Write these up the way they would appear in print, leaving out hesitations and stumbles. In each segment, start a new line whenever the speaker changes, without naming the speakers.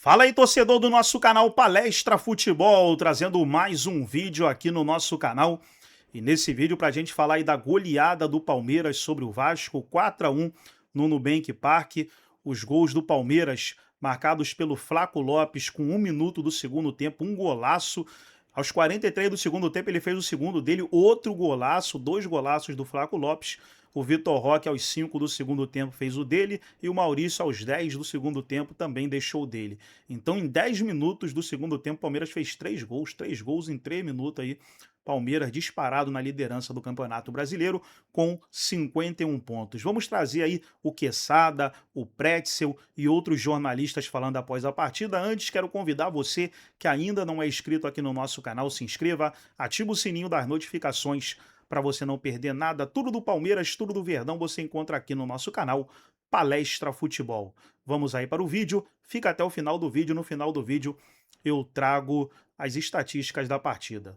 Fala aí, torcedor do nosso canal Palestra Futebol, trazendo mais um vídeo aqui no nosso canal. E nesse vídeo pra gente falar aí da goleada do Palmeiras sobre o Vasco, 4-1 no Nubank Park. Os gols do Palmeiras marcados pelo Flaco Lopes com 1 minuto do segundo tempo, um golaço. Aos 43 do segundo tempo ele fez o segundo dele, outro golaço, 2 golaços do Flaco Lopes. O Vitor Roque aos 5 do segundo tempo fez o dele e o Maurício aos 10 do segundo tempo também deixou o dele. Então em 10 minutos do segundo tempo o Palmeiras fez 3 gols em 3 minutos aí. Palmeiras disparado na liderança do Campeonato Brasileiro com 51 pontos. Vamos trazer aí o Quesada, o Pretzel e outros jornalistas falando após a partida. Antes, quero convidar você que ainda não é inscrito aqui no nosso canal, se inscreva, ativa o sininho das notificações para você não perder nada. Tudo do Palmeiras, tudo do Verdão você encontra aqui no nosso canal Palestra Futebol. Vamos aí para o vídeo, fica até o final do vídeo. No final do vídeo eu trago as estatísticas da partida.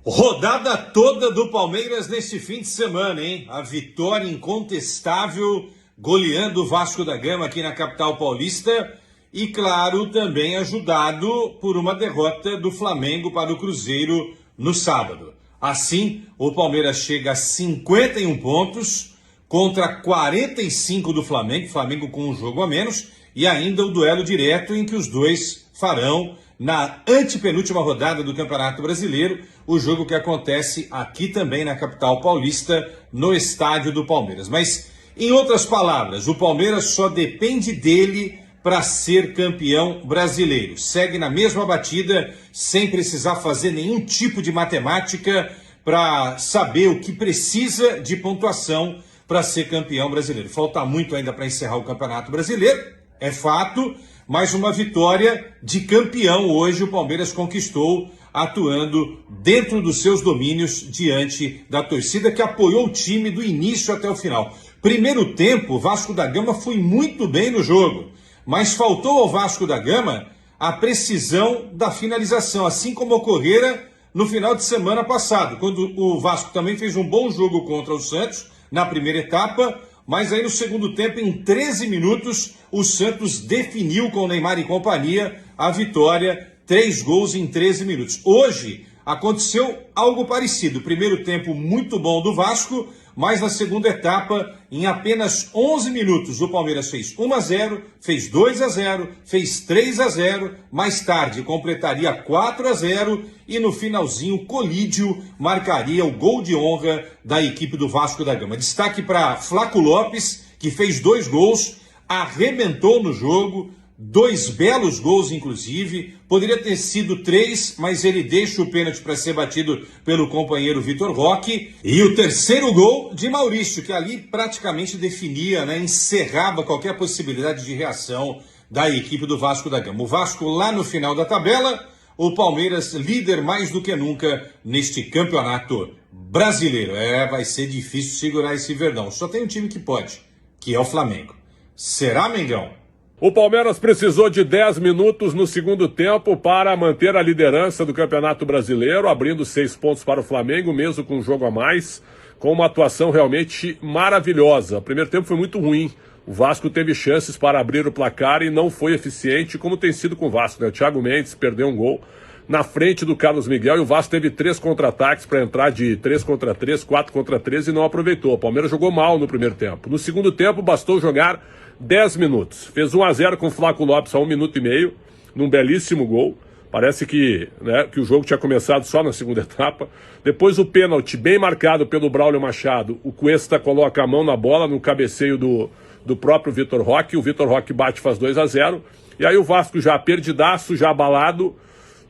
Rodada toda do Palmeiras neste fim de semana, hein? A vitória incontestável, goleando o Vasco da Gama aqui na capital paulista e, claro, também ajudado por uma derrota do Flamengo para o Cruzeiro no sábado. Assim, o Palmeiras chega a 51 pontos contra 45 do Flamengo com um jogo a menos, e ainda o duelo direto em que os dois farão na antepenúltima rodada do Campeonato Brasileiro, o jogo que acontece aqui também na capital paulista, no estádio do Palmeiras. Mas, em outras palavras, o Palmeiras só depende dele para ser campeão brasileiro. Segue na mesma batida, sem precisar fazer nenhum tipo de matemática para saber o que precisa de pontuação para ser campeão brasileiro. Falta muito ainda para encerrar o Campeonato Brasileiro, é fato, mas uma vitória de campeão hoje o Palmeiras conquistou, atuando dentro dos seus domínios diante da torcida que apoiou o time do início até o final. Primeiro tempo, o Vasco da Gama foi muito bem no jogo, mas faltou ao Vasco da Gama a precisão da finalização, assim como ocorrera no final de semana passado, quando o Vasco também fez um bom jogo contra o Santos na primeira etapa, mas aí no segundo tempo, em 13 minutos, o Santos definiu com o Neymar e companhia a vitória, 3 gols em 13 minutos. Hoje aconteceu algo parecido, primeiro tempo muito bom do Vasco, mas na segunda etapa, em apenas 11 minutos, o Palmeiras fez 1-0, fez 2-0, fez 3-0, mais tarde completaria 4-0 e no finalzinho Colídio marcaria o gol de honra da equipe do Vasco da Gama. Destaque para Flaco Lopes, que fez 2 gols, arrebentou no jogo, 2 belos gols, inclusive. Poderia ter sido 3, mas ele deixa o pênalti para ser batido pelo companheiro Vitor Roque. E o terceiro gol de Maurício, que ali praticamente definia, encerrava qualquer possibilidade de reação da equipe do Vasco da Gama. O Vasco lá no final da tabela, o Palmeiras líder mais do que nunca neste campeonato brasileiro. Vai ser difícil segurar esse Verdão. Só tem um time que pode, que é o Flamengo. Será, Mengão?
O Palmeiras precisou de 10 minutos no segundo tempo para manter a liderança do Campeonato Brasileiro, abrindo 6 pontos para o Flamengo, mesmo com um jogo a mais, com uma atuação realmente maravilhosa. O primeiro tempo foi muito ruim. O Vasco teve chances para abrir o placar e não foi eficiente, como tem sido com o Vasco, O Thiago Mendes perdeu um gol na frente do Carlos Miguel e o Vasco teve 3 contra-ataques para entrar de 3 contra 3, 4 contra 3 e não aproveitou. O Palmeiras jogou mal no primeiro tempo. No segundo tempo bastou jogar 10 minutos. Fez 1-0 com o Flaco Lopes a 1 minuto e meio, num belíssimo gol. Parece que o jogo tinha começado só na segunda etapa. Depois o pênalti bem marcado pelo Braulio Machado. O Cuesta coloca a mão na bola no cabeceio do próprio Vitor Roque. O Vitor Roque bate e faz 2-0. E aí o Vasco já perdidaço, já abalado,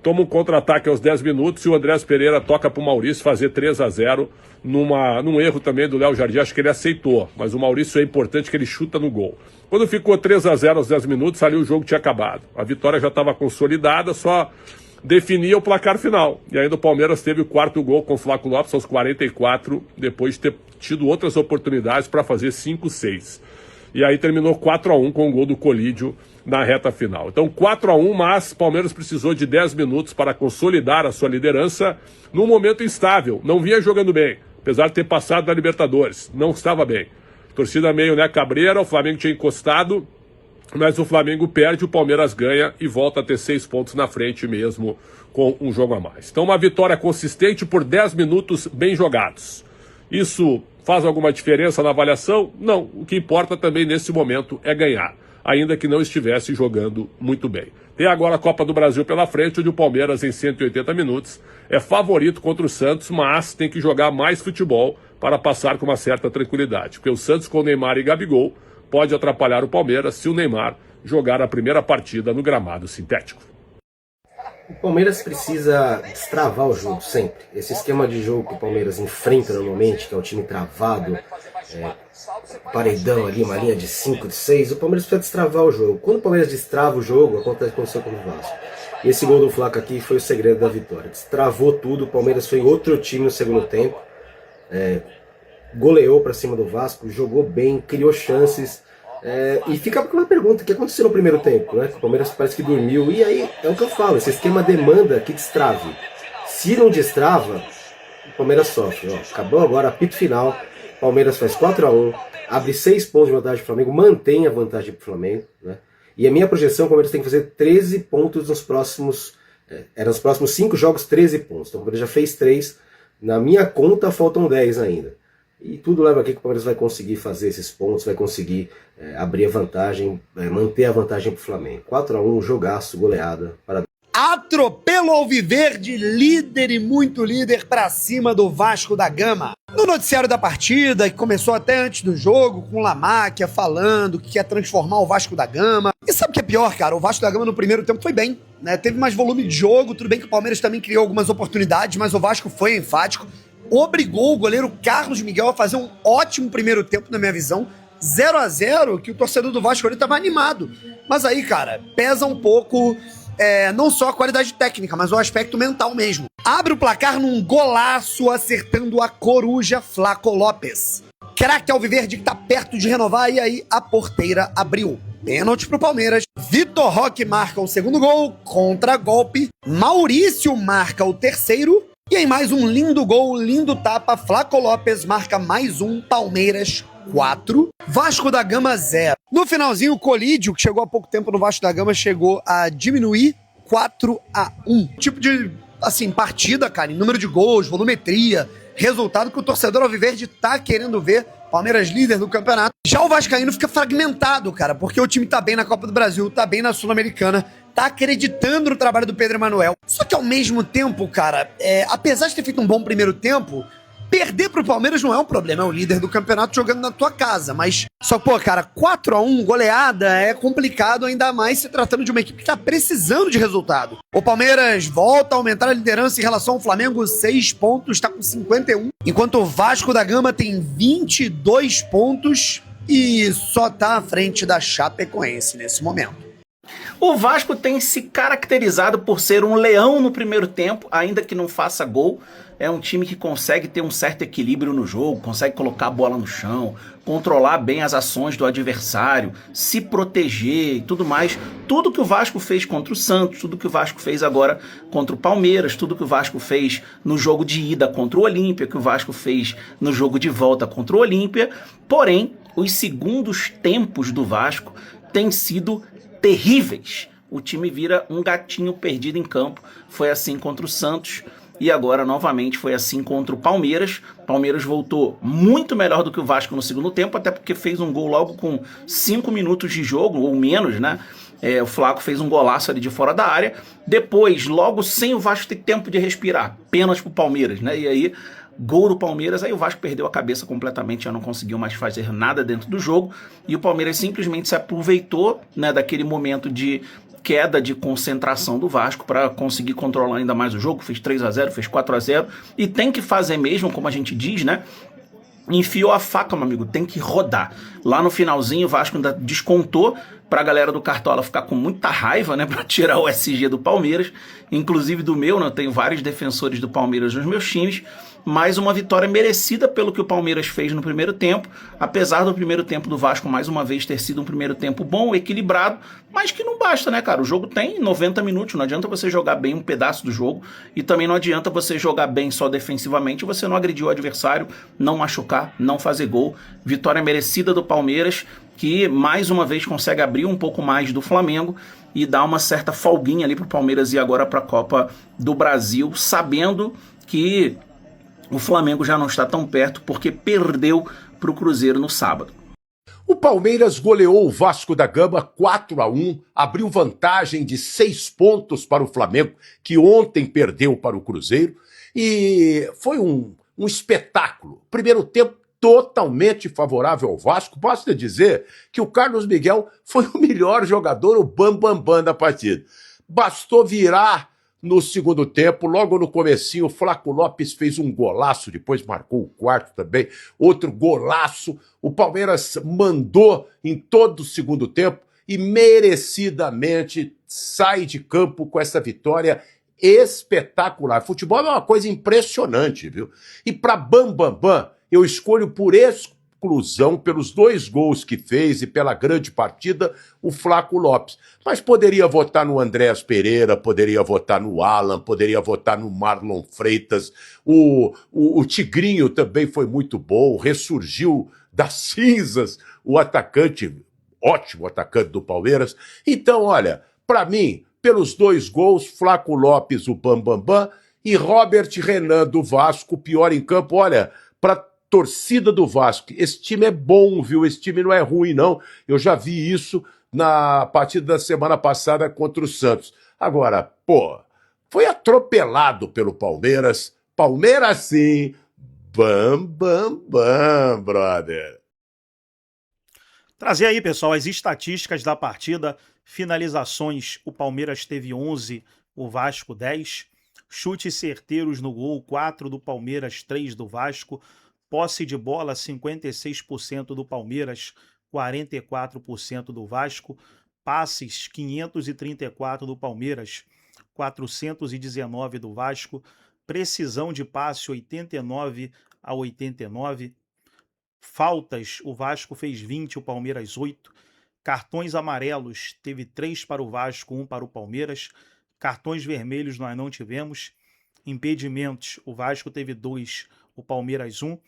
toma um contra-ataque aos 10 minutos e o Andrés Pereira toca para o Maurício fazer 3-0 num erro também do Léo Jardim. Acho que ele aceitou, mas o Maurício é importante que ele chuta no gol. Quando ficou 3-0 aos 10 minutos, ali o jogo tinha acabado. A vitória já estava consolidada, só definia o placar final. E ainda o Palmeiras teve o 4º gol com o Flaco Lopes aos 44, depois de ter tido outras oportunidades para fazer 5-6. E aí terminou 4-1 com o gol do Colídio na reta final. Então 4-1, mas Palmeiras precisou de 10 minutos para consolidar a sua liderança num momento instável. Não vinha jogando bem, apesar de ter passado da Libertadores. Não estava bem. Torcida meio cabreira, o Flamengo tinha encostado mas o Flamengo perde, o Palmeiras ganha e volta a ter 6 pontos na frente mesmo com um jogo a mais. Então uma vitória consistente por 10 minutos bem jogados. Isso faz alguma diferença na avaliação? Não, o que importa também nesse momento é ganhar, ainda que não estivesse jogando muito bem. Tem agora a Copa do Brasil pela frente, onde o Palmeiras em 180 minutos é favorito contra o Santos, mas tem que jogar mais futebol para passar com uma certa tranquilidade, porque o Santos com Neymar e Gabigol pode atrapalhar o Palmeiras se o Neymar jogar a primeira partida no gramado sintético.
O Palmeiras precisa destravar o jogo sempre. Esse esquema de jogo que o Palmeiras enfrenta normalmente, que é o time travado, paredão ali, uma linha de 5, de 6, o Palmeiras precisa destravar o jogo. Quando o Palmeiras destrava o jogo, aconteceu com o Vasco. E esse gol do Flaco aqui foi o segredo da vitória. Destravou tudo, o Palmeiras foi outro time no segundo tempo, goleou para cima do Vasco, jogou bem, criou chances. E fica aquela pergunta, o que aconteceu no primeiro tempo, né? O Palmeiras parece que dormiu, e aí é o que eu falo, esse esquema demanda que destrave. Se não destrava, o Palmeiras sofre. Acabou agora, apito final, Palmeiras faz 4-1, abre 6 pontos de vantagem para o Flamengo, mantém a vantagem para o Flamengo, né? E a minha projeção, o Palmeiras tem que fazer 13 pontos nos próximos 5 jogos, 13 pontos. Então o Palmeiras já fez 3, na minha conta faltam 10 ainda. E tudo leva aqui que o Palmeiras vai conseguir fazer esses pontos, vai conseguir abrir a vantagem, manter a vantagem para o Flamengo. 4-1, jogaço, goleada. Parabéns.
Atropelo alviverde, líder e muito líder para cima do Vasco da Gama. No noticiário da partida, que começou até antes do jogo, com Lamáquia falando que quer transformar o Vasco da Gama. E sabe o que é pior, cara? O Vasco da Gama no primeiro tempo foi bem, né? Teve mais volume de jogo, tudo bem que o Palmeiras também criou algumas oportunidades, mas o Vasco foi enfático. Obrigou o goleiro Carlos Miguel a fazer um ótimo primeiro tempo, na minha visão. 0-0, que o torcedor do Vasco ali tava animado. Mas aí, cara, pesa um pouco, não só a qualidade técnica, mas o aspecto mental mesmo. Abre o placar num golaço, acertando a coruja Flaco Lopes. Craque alviverde que tá perto de renovar, e aí a porteira abriu. Pênalti pro Palmeiras. Vitor Roque marca o segundo gol, contra-golpe. Maurício marca o terceiro. E aí mais um lindo gol, lindo tapa, Flaco Lopes marca mais um, Palmeiras 4, Vasco da Gama 0. No finalzinho, o Colídio, que chegou há pouco tempo no Vasco da Gama, chegou a diminuir 4-1. Tipo de, partida, cara, em número de gols, volumetria, resultado que o torcedor alviverde tá querendo ver. Palmeiras líder do campeonato. Já o vascaíno fica fragmentado, cara, porque o time tá bem na Copa do Brasil, tá bem na Sul-Americana, tá acreditando no trabalho do Pedro Emanuel. Só que ao mesmo tempo, cara, apesar de ter feito um bom primeiro tempo, perder pro Palmeiras não é um problema, é o líder do campeonato jogando na tua casa, mas só, cara, 4-1, goleada, é complicado, ainda mais se tratando de uma equipe que tá precisando de resultado. O Palmeiras volta a aumentar a liderança em relação ao Flamengo, 6 pontos, tá com 51, enquanto o Vasco da Gama tem 22 pontos e só tá à frente da Chapecoense nesse momento.
O Vasco tem se caracterizado por ser um leão no primeiro tempo, ainda que não faça gol. É um time que consegue ter um certo equilíbrio no jogo, consegue colocar a bola no chão, controlar bem as ações do adversário, se proteger e tudo mais. Tudo que o Vasco fez contra o Santos, tudo que o Vasco fez agora contra o Palmeiras, tudo que o Vasco fez no jogo de ida contra o Olímpia, que o Vasco fez no jogo de volta contra o Olímpia. Porém, os segundos tempos do Vasco têm sido terríveis. O time vira um gatinho perdido em campo. Foi assim contra o Santos e agora novamente foi assim contra o Palmeiras. Palmeiras voltou muito melhor do que o Vasco no segundo tempo, até porque fez um gol logo com 5 minutos de jogo, ou menos, né? O Flaco fez um golaço ali de fora da área. Depois, logo sem o Vasco ter tempo de respirar, pênalti pro Palmeiras, né? E aí, gol do Palmeiras, aí o Vasco perdeu a cabeça completamente, já não conseguiu mais fazer nada dentro do jogo, e o Palmeiras simplesmente se aproveitou, né, daquele momento de queda de concentração do Vasco para conseguir controlar ainda mais o jogo. Fez 3-0, fez 4-0, e tem que fazer mesmo, como a gente diz, né? Enfiou a faca, meu amigo, tem que rodar. Lá no finalzinho o Vasco ainda descontou pra galera do Cartola ficar com muita raiva, né, pra tirar o SG do Palmeiras, inclusive do meu, né, eu tenho vários defensores do Palmeiras nos meus times, mas uma vitória merecida pelo que o Palmeiras fez no primeiro tempo, apesar do primeiro tempo do Vasco mais uma vez ter sido um primeiro tempo bom, equilibrado, mas que não basta, né, cara? O jogo tem 90 minutos, não adianta você jogar bem um pedaço do jogo, e também não adianta você jogar bem só defensivamente, você não agredir o adversário, não machucar, não fazer gol. Vitória merecida do Palmeiras, que mais uma vez consegue abrir um pouco mais do Flamengo e dar uma certa folguinha ali pro Palmeiras ir agora para a Copa do Brasil, sabendo que o Flamengo já não está tão perto porque perdeu pro Cruzeiro no sábado.
O Palmeiras goleou o Vasco da Gama 4-1, abriu vantagem de 6 pontos para o Flamengo, que ontem perdeu para o Cruzeiro, e foi um espetáculo. Primeiro tempo totalmente favorável ao Vasco. Basta dizer que o Carlos Miguel foi o melhor jogador, o bam da partida. Bastou virar no segundo tempo, logo no comecinho, o Flaco Lopes fez um golaço, depois marcou o quarto também, outro golaço. O Palmeiras mandou em todo o segundo tempo e merecidamente sai de campo com essa vitória espetacular. Futebol é uma coisa impressionante, viu? E para Bam, eu escolho por exclusão, pelos 2 gols que fez e pela grande partida, o Flaco Lopes. Mas poderia votar no Andréas Pereira, poderia votar no Alan, poderia votar no Marlon Freitas. O Tigrinho também foi muito bom, ressurgiu das cinzas o atacante, ótimo atacante do Palmeiras. Então, olha, para mim, pelos 2 gols, Flaco Lopes, o Bam, e Robert Renan do Vasco, pior em campo. Olha, para torcida do Vasco, esse time é bom, viu? Esse time não é ruim, não. Eu já vi isso na partida da semana passada contra o Santos. Agora, pô, foi atropelado pelo Palmeiras. Palmeiras sim, bam, brother.
Trazer aí, pessoal, as estatísticas da partida. Finalizações, o Palmeiras teve 11, o Vasco 10. Chutes certeiros no gol, 4 do Palmeiras, 3 do Vasco. Posse de bola, 56% do Palmeiras, 44% do Vasco. Passes, 534 do Palmeiras, 419 do Vasco. Precisão de passe, 89-89. Faltas, o Vasco fez 20, o Palmeiras 8. Cartões amarelos, teve 3 para o Vasco, 1 para o Palmeiras. Cartões vermelhos nós não tivemos. Impedimentos, o Vasco teve 2, o Palmeiras 1.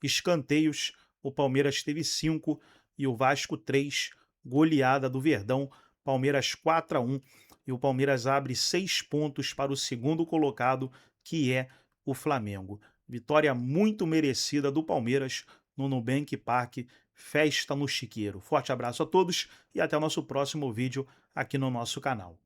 Escanteios, o Palmeiras teve 5 e o Vasco 3. Goleada do Verdão, Palmeiras 4-1. E o Palmeiras abre 6 pontos para o segundo colocado, que é o Flamengo. Vitória muito merecida do Palmeiras no Nubank Park, festa no Chiqueiro. Forte abraço a todos e até o nosso próximo vídeo aqui no nosso canal.